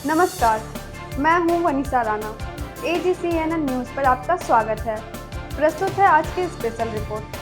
नमस्कार, मैं हूं वनीसा राणा। AGCNN न्यूज़ पर आपका स्वागत है। प्रस्तुत है आज की स्पेशल रिपोर्ट।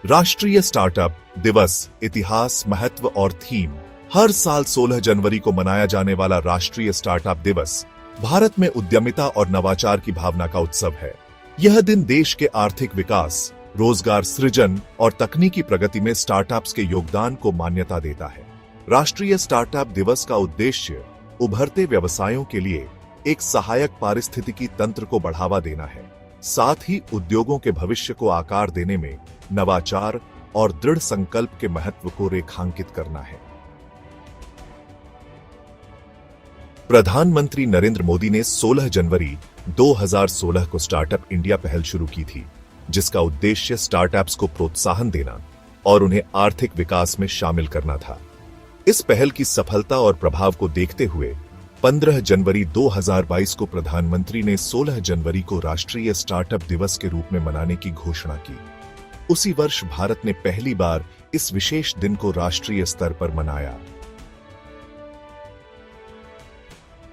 राष्ट्रीय स्टार्टअप दिवस, इतिहास, महत्व और थीम। हर साल 16 जनवरी को मनाया जाने वाला राष्ट्रीय स्टार्टअप दिवस भारत में उद्यमिता और नवाचार की भावना का उत्सव है। यह दिन देश के आर्थिक विकास, रोजगार सृजन और तकनीकी प्रगति में स्टार्टअप्स के योगदान को मान्यता देता है। राष्ट्रीय स्टार्टअप दिवस का उद्देश्य उभरते व्यवसायों के लिए एक सहायक पारिस्थितिकी तंत्र को बढ़ावा देना है, साथ ही उद्योगों के भविष्य को आकार देने में नवाचार और दृढ़ संकल्प के महत्व को रेखांकित करना है। प्रधानमंत्री नरेंद्र मोदी ने 16 जनवरी 2016 को स्टार्टअप इंडिया पहल शुरू की थी, जिसका उद्देश्य स्टार्टअप्स को प्रोत्साहन देना और उन्हें आर्थिक विकास में शामिल करना था। इस पहल की सफलता और प्रभाव को देखते हुए 15 जनवरी 2022 को प्रधानमंत्री ने 16 जनवरी को राष्ट्रीय स्टार्टअप दिवस के रूप में मनाने की घोषणा की। उसी वर्ष भारत ने पहली बार इस विशेष दिन को राष्ट्रीय स्तर पर मनाया।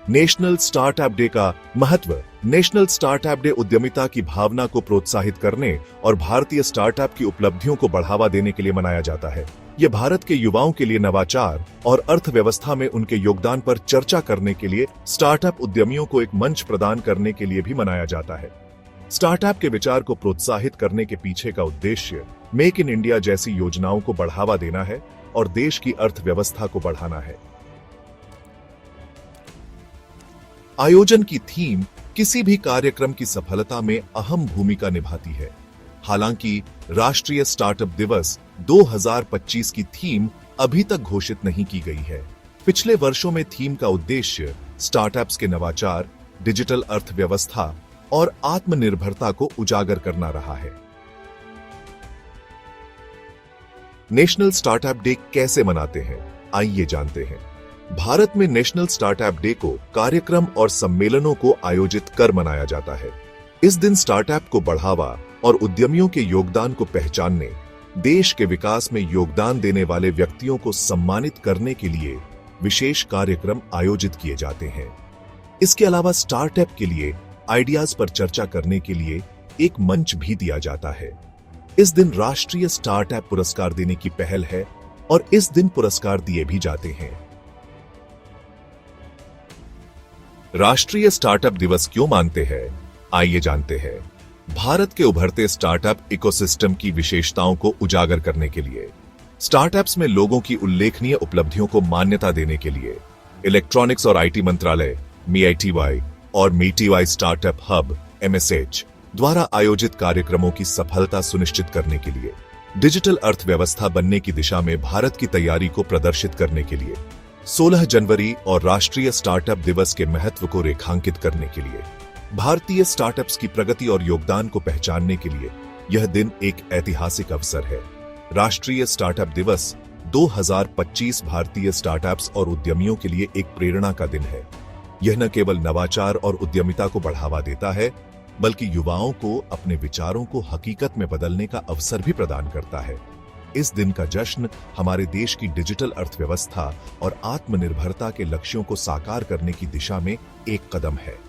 नेशनल स्टार्टअप डे का महत्व। नेशनल स्टार्टअप डे उद्यमिता की भावना को प्रोत्साहित करने और भारतीय स्टार्टअप की उपलब्धियों को बढ़ावा देने के लिए मनाया जाता है। यह भारत के युवाओं के लिए नवाचार और अर्थव्यवस्था में उनके योगदान पर चर्चा करने के लिए स्टार्टअप उद्यमियों को एक मंच प्रदान करने के लिए भी मनाया जाता है। स्टार्टअप के विचार को प्रोत्साहित करने के पीछे का उद्देश्य मेक इन इंडिया जैसी योजनाओं को बढ़ावा देना है और देश की अर्थव्यवस्था को बढ़ाना है। आयोजन की थीम किसी भी कार्यक्रम की सफलता में अहम भूमिका निभाती है। हालांकि राष्ट्रीय स्टार्टअप दिवस 2025 की थीम अभी तक घोषित नहीं की गई है। पिछले वर्षों में थीम का उद्देश्य स्टार्टअप्स के नवाचार, डिजिटल अर्थव्यवस्था और आत्मनिर्भरता को उजागर करना रहा है। नेशनल स्टार्टअप डे कैसे मनाते हैं, आइए जानते हैं। भारत में नेशनल स्टार्टअप डे को कार्यक्रम और सम्मेलनों को आयोजित कर मनाया जाता है। इस दिन स्टार्टअप को बढ़ावा और उद्यमियों के योगदान को पहचानने, देश के विकास में योगदान देने वाले व्यक्तियों को सम्मानित करने के लिए विशेष कार्यक्रम आयोजित किए जाते हैं। इसके अलावा स्टार्टअप के लिए आइडियाज पर चर्चा करने के लिए एक मंच भी दिया जाता है। इस दिन राष्ट्रीय स्टार्टअप पुरस्कार देने की पहल है और इस दिन पुरस्कार दिए भी जाते हैं। राष्ट्रीय स्टार्टअप दिवस क्यों मानते हैं, आइए जानते हैं। भारत के उभरते स्टार्टअप इकोसिस्टम की विशेषताओं को उजागर करने के लिए, स्टार्टअप्स में लोगों की उल्लेखनीय उपलब्धियों को मान्यता देने के लिए इलेक्ट्रॉनिक्स और आईटी मंत्रालय MeITY और MeITY स्टार्टअप हब MSH द्वारा आयोजित कार्यक्रमों की सफलता सुनिश्चित करने के लिए, डिजिटल अर्थव्यवस्था बनने की दिशा में भारत की तैयारी को प्रदर्शित करने के लिए, 16 जनवरी और राष्ट्रीय स्टार्टअप दिवस के महत्व को रेखांकित करने के लिए, भारतीय स्टार्टअप्स की प्रगति और योगदान को पहचानने के लिए यह दिन एक ऐतिहासिक अवसर है। राष्ट्रीय स्टार्टअप दिवस 2025 भारतीय स्टार्टअप्स और उद्यमियों के लिए एक प्रेरणा का दिन है। यह न केवल नवाचार और उद्यमिता को बढ़ावा देता है, बल्कि युवाओं को अपने विचारों को हकीकत में बदलने का अवसर भी प्रदान करता है। इस दिन का जश्न हमारे देश की डिजिटल अर्थव्यवस्था और आत्मनिर्भरता के लक्ष्यों को साकार करने की दिशा में एक कदम है।